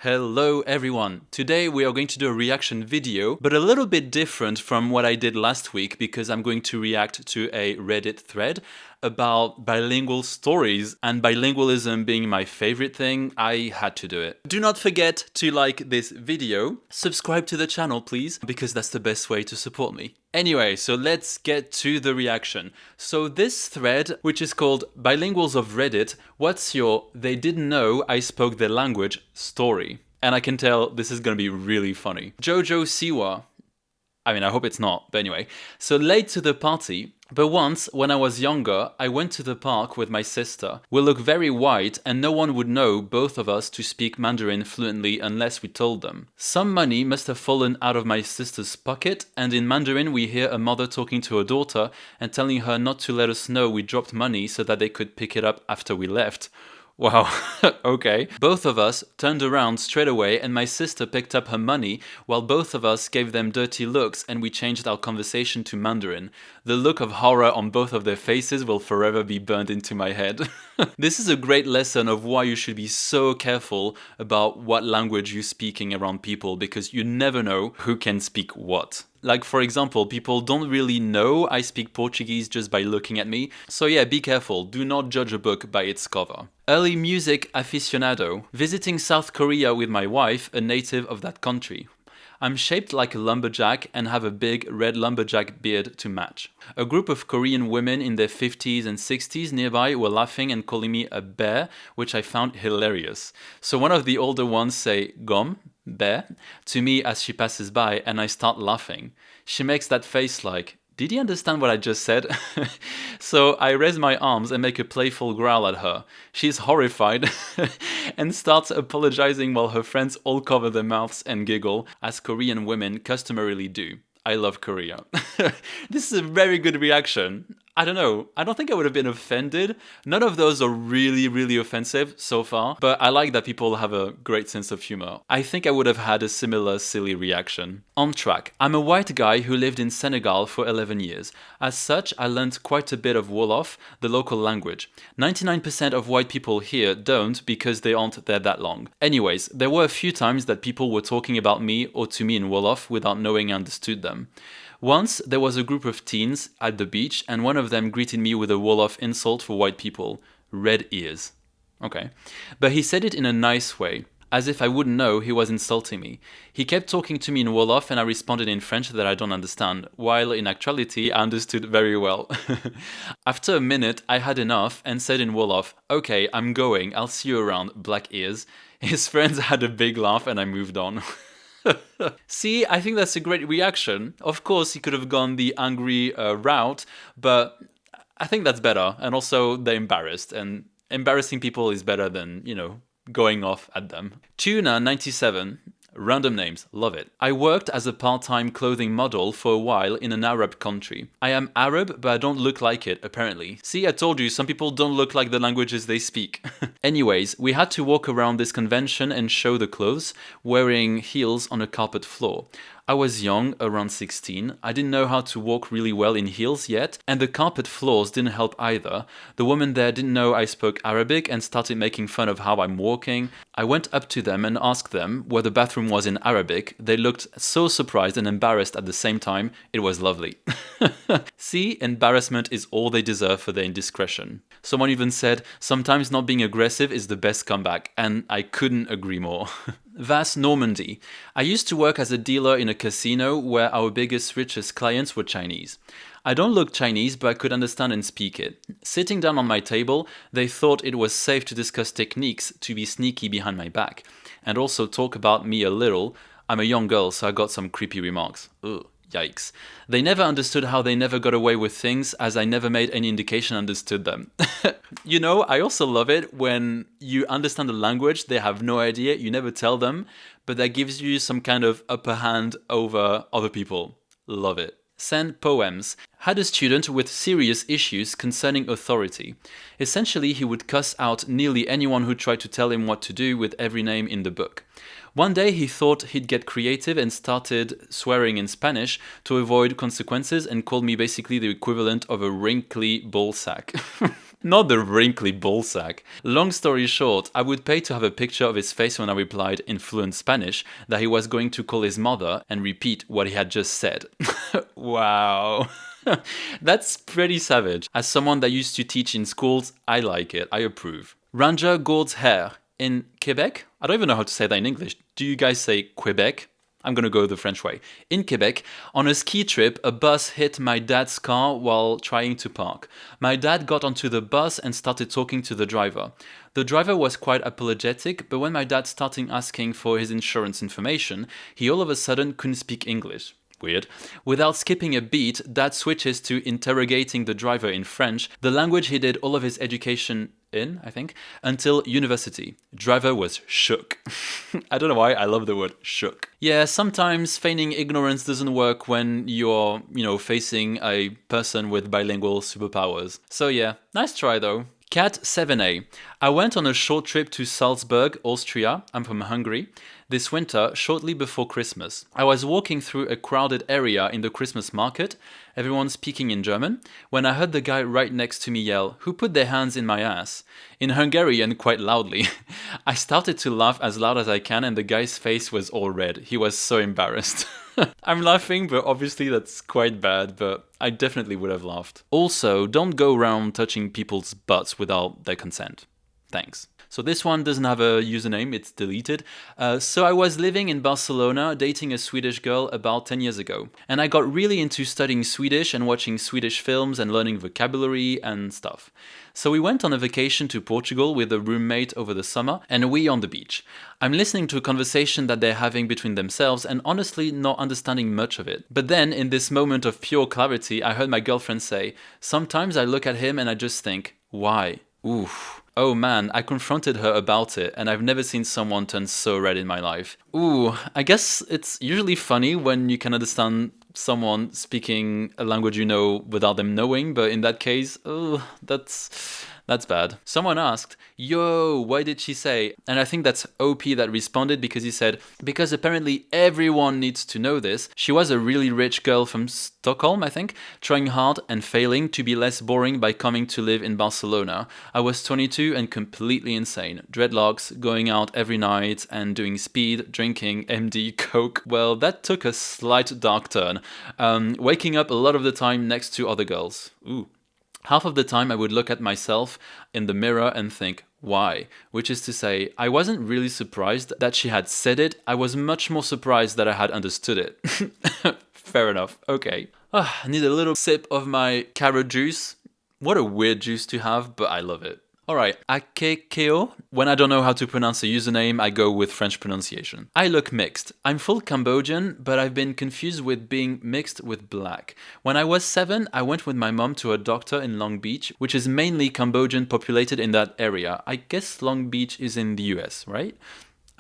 Hello everyone! Today we are going to do a reaction video, but a little bit different from what I did last week because I'm going to react to a Reddit thread about bilingual stories, and bilingualism being my favorite thing, I had to do it. Do not forget to like this video, subscribe to the channel please, because that's the best way to support me. Anyway, so let's get to the reaction. So this thread, which is called Bilinguals of Reddit, what's your "they didn't know I spoke their language" story? And I can tell this is gonna be really funny. Jojo Siwa. I mean, I hope it's not, but anyway. So late to the party, but once, when I was younger, I went to the park with my sister. We look very white and no one would know both of us to speak Mandarin fluently unless we told them. Some money must have fallen out of my sister's pocket, and in Mandarin we hear a mother talking to her daughter and telling her not to let us know we dropped money so that they could pick it up after we left. Wow, okay. Both of us turned around straight away and my sister picked up her money while both of us gave them dirty looks and we changed our conversation to Mandarin. The look of horror on both of their faces will forever be burned into my head. This is a great lesson of why you should be so careful about what language you're speaking around people, because you never know who can speak what. Like, for example, people don't really know I speak Portuguese just by looking at me. So yeah, be careful. Do not judge a book by its cover. Early music aficionado. Visiting South Korea with my wife, a native of that country. I'm shaped like a lumberjack and have a big red lumberjack beard to match. A group of Korean women in their 50s and 60s nearby were laughing and calling me a bear, which I found hilarious. So one of the older ones say "gom," bear, to me as she passes by and I start laughing. She makes that face like, "Did you understand what I just said?" So I raise my arms and make a playful growl at her. She's horrified and starts apologizing while her friends all cover their mouths and giggle, as Korean women customarily do. I love Korea. This is a very good reaction. I don't know. I don't think I would have been offended. None of those are really offensive so far, but I like that people have a great sense of humor. I think I would have had a similar silly reaction. On track. I'm a white guy who lived in Senegal for 11 years. As such, I learned quite a bit of Wolof, the local language. 99% of white people here don't because they aren't there that long. Anyways, there were a few times that people were talking about me or to me in Wolof without knowing I understood them. Once, there was a group of teens at the beach and one of them greeted me with a Wolof insult for white people. Red ears. Okay. But he said it in a nice way, as if I wouldn't know he was insulting me. He kept talking to me in Wolof and I responded in French that I don't understand, while in actuality I understood very well. After a minute, I had enough and said in Wolof, "Okay, I'm going, I'll see you around, black ears." His friends had a big laugh and I moved on. See, I think that's a great reaction. Of course, he could have gone the angry route, but I think that's better. And also, they're embarrassed, and embarrassing people is better than, going off at them. Tuna97. Random names, love it. I worked as a part-time clothing model for a while in an Arab country. I am Arab, but I don't look like it, apparently. See, I told you, some people don't look like the languages they speak. Anyways, we had to walk around this convention and show the clothes, wearing heels on a carpet floor. I was young, around 16. I didn't know how to walk really well in heels yet, and the carpet floors didn't help either. The woman there didn't know I spoke Arabic and started making fun of how I'm walking. I went up to them and asked them where the bathroom was in Arabic. They looked so surprised and embarrassed at the same time. It was lovely. See, embarrassment is all they deserve for their indiscretion. Someone even said, sometimes not being aggressive is the best comeback, and I couldn't agree more. Vas Normandy. I used to work as a dealer in a casino where our biggest, richest clients were Chinese. I don't look Chinese, but I could understand and speak it. Sitting down on my table, they thought it was safe to discuss techniques to be sneaky behind my back, and also talk about me a little. I'm a young girl, so I got some creepy remarks. Ugh. Yikes. They never understood how they never got away with things, as I never made any indication I understood them. I also love it when you understand the language, they have no idea, you never tell them, but that gives you some kind of upper hand over other people. Love it. Send poems. Had a student with serious issues concerning authority. Essentially, he would cuss out nearly anyone who tried to tell him what to do with every name in the book. One day he thought he'd get creative and started swearing in Spanish to avoid consequences and called me basically the equivalent of a wrinkly ballsack. Not the wrinkly ballsack. Long story short, I would pay to have a picture of his face when I replied in fluent Spanish that he was going to call his mother and repeat what he had just said. Wow. That's pretty savage. As someone that used to teach in schools, I like it. I approve. Ranger Gord's hair. In Quebec? I don't even know how to say that in English. Do you guys say Quebec? I'm gonna go the French way. In Quebec, on a ski trip, a bus hit my dad's car while trying to park. My dad got onto the bus and started talking to the driver. The driver was quite apologetic, but when my dad started asking for his insurance information, he all of a sudden couldn't speak English. Weird. Without skipping a beat, Dad switches to interrogating the driver in French, the language he did all of his education in, I think, until university. Driver was shook. I don't know why, I love the word shook. Yeah, sometimes feigning ignorance doesn't work when you're, facing a person with bilingual superpowers. So yeah, nice try though. Cat 7a. I went on a short trip to Salzburg, Austria. I'm from Hungary. This winter, shortly before Christmas. I was walking through a crowded area in the Christmas market, everyone speaking in German, when I heard the guy right next to me yell, "Who put their hands in my ass?" In Hungarian, quite loudly. I started to laugh as loud as I can and the guy's face was all red. He was so embarrassed. I'm laughing, but obviously that's quite bad, but I definitely would have laughed. Also, don't go around touching people's butts without their consent. Thanks. So this one doesn't have a username, it's deleted. So I was living in Barcelona, dating a Swedish girl about 10 years ago. And I got really into studying Swedish and watching Swedish films and learning vocabulary and stuff. So we went on a vacation to Portugal with a roommate over the summer, and we on the beach. I'm listening to a conversation that they're having between themselves and honestly not understanding much of it. But then, in this moment of pure clarity, I heard my girlfriend say, "Sometimes I look at him and I just think, why? Oof." Oh man, I confronted her about it, and I've never seen someone turn so red in my life. Ooh, I guess it's usually funny when you can understand someone speaking a language you know without them knowing, but in that case, oh, that's bad. Someone asked, "Yo, why did she say?" And I think that's OP that responded because he said, "Because apparently everyone needs to know this. She was a really rich girl from Stockholm, I think, trying hard and failing to be less boring by coming to live in Barcelona. I was 22 and completely insane. Dreadlocks, going out every night and doing speed, drinking, MD, coke. Well, that took a slight dark turn. Waking up a lot of the time next to other girls. Ooh. Half of the time I would look at myself in the mirror and think, why? Which is to say, I wasn't really surprised that she had said it. I was much more surprised that I had understood it." Fair enough. Okay. I need a little sip of my carrot juice. What a weird juice to have, but I love it. Alright, Akekeo. When I don't know how to pronounce a username, I go with French pronunciation. I look mixed. I'm full Cambodian, but I've been confused with being mixed with black. When I was 7, I went with my mom to a doctor in Long Beach, which is mainly Cambodian populated in that area. I guess Long Beach is in the US, right?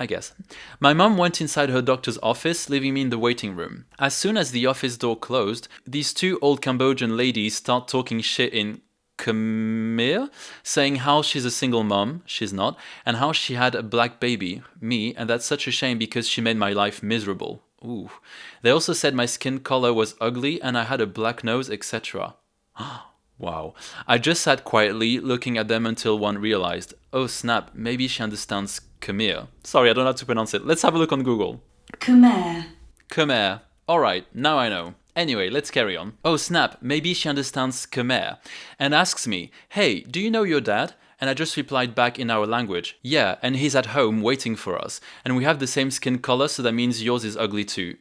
I guess. My mom went inside her doctor's office, leaving me in the waiting room. As soon as the office door closed, these two old Cambodian ladies start talking shit in Khmer, saying how she's a single mom, she's not, and how she had a black baby, me, and that's such a shame because she made my life miserable. Ooh. They also said my skin color was ugly and I had a black nose, etc. Wow. I just sat quietly, looking at them until one realized, oh snap, maybe she understands Khmer. Sorry, I don't know how to pronounce it. Let's have a look on Google. Khmer. Khmer. Alright, now I know. Anyway, let's carry on. Oh snap, maybe she understands Khmer and asks me, "Hey, do you know your dad?" And I just replied back in our language, "Yeah, and he's at home waiting for us. And we have the same skin color, so that means yours is ugly too."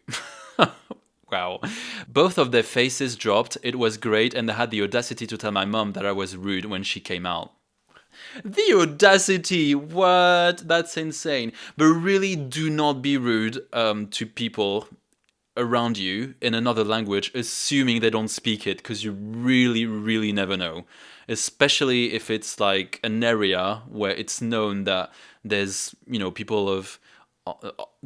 Wow. Both of their faces dropped, it was great, and they had the audacity to tell my mom that I was rude when she came out. The audacity! What? That's insane. But really, do not be rude to people around you in another language, assuming they don't speak it, because you really never know. Especially if it's like an area where it's known that there's, people of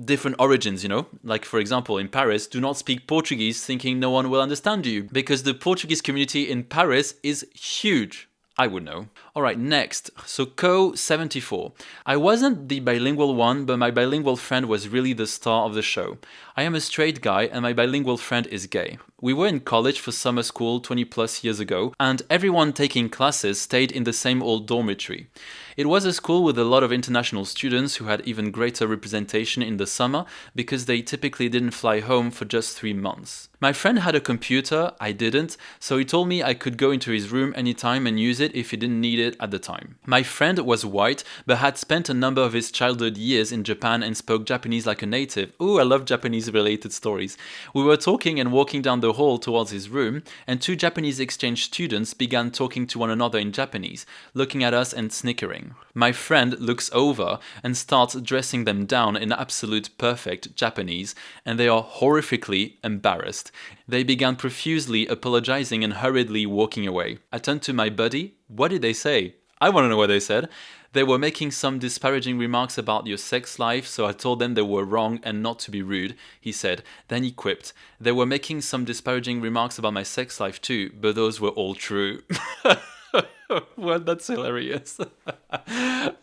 different origins, Like, for example, in Paris, do not speak Portuguese thinking no one will understand you, because the Portuguese community in Paris is huge. I would know. Alright, next. So Co74. I wasn't the bilingual one, but my bilingual friend was really the star of the show. I am a straight guy and my bilingual friend is gay. We were in college for summer school 20 plus years ago, and everyone taking classes stayed in the same old dormitory. It was a school with a lot of international students who had even greater representation in the summer because they typically didn't fly home for just 3 months. My friend had a computer, I didn't, so he told me I could go into his room anytime and use it if he didn't need it at the time. My friend was white, but had spent a number of his childhood years in Japan and spoke Japanese like a native. Ooh, I love Japanese-related stories. We were talking and walking down the hall towards his room, and 2 Japanese exchange students began talking to one another in Japanese, looking at us and snickering. My friend looks over and starts dressing them down in absolute perfect Japanese, and they are horrifically embarrassed. They began profusely apologizing and hurriedly walking away. I turned to my buddy. What did they say? I want to know what they said. They were making some disparaging remarks about your sex life, so I told them they were wrong and not to be rude, he said. Then he quipped. They were making some disparaging remarks about my sex life too, but those were all true. Well, that's hilarious.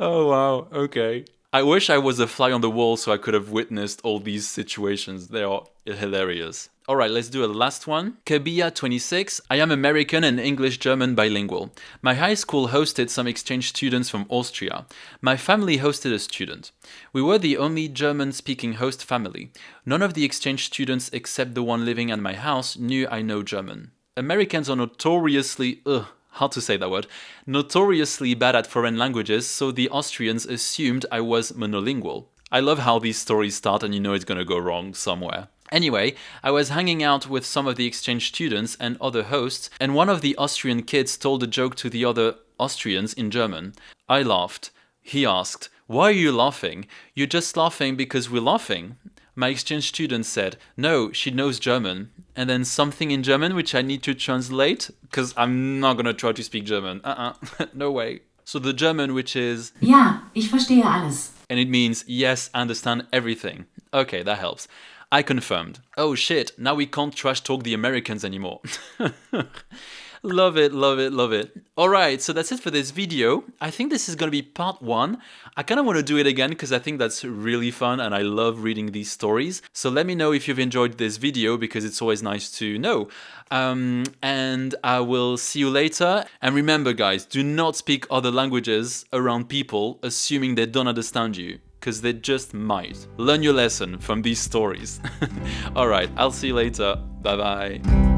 Oh, wow. Okay. I wish I was a fly on the wall so I could have witnessed all these situations. They are hilarious. Alright, let's do a last one. Kabia26. I am American and English-German bilingual. My high school hosted some exchange students from Austria. My family hosted a student. We were the only German-speaking host family. None of the exchange students except the one living at my house knew I know German. Americans are notoriously... hard to say that word, notoriously bad at foreign languages, so the Austrians assumed I was monolingual. I love how these stories start and you know it's gonna go wrong somewhere. Anyway, I was hanging out with some of the exchange students and other hosts, and one of the Austrian kids told a joke to the other Austrians in German. I laughed. He asked, "Why are you laughing? You're just laughing because we're laughing." My exchange student said, "No, she knows German." And then something in German which I need to translate, because I'm not gonna try to speak German. No way. So the German which is... Ja, ich verstehe alles. And it means, yes, I understand everything. Okay, that helps. I confirmed. Oh shit, now we can't trash talk the Americans anymore. Love it, love it, love it. Alright, so that's it for this video. I think this is gonna be part 1. I kinda wanna do it again because I think that's really fun and I love reading these stories. So let me know if you've enjoyed this video because it's always nice to know. And I will see you later. And remember guys, do not speak other languages around people assuming they don't understand you, because they just might. Learn your lesson from these stories. Alright, I'll see you later. Bye bye.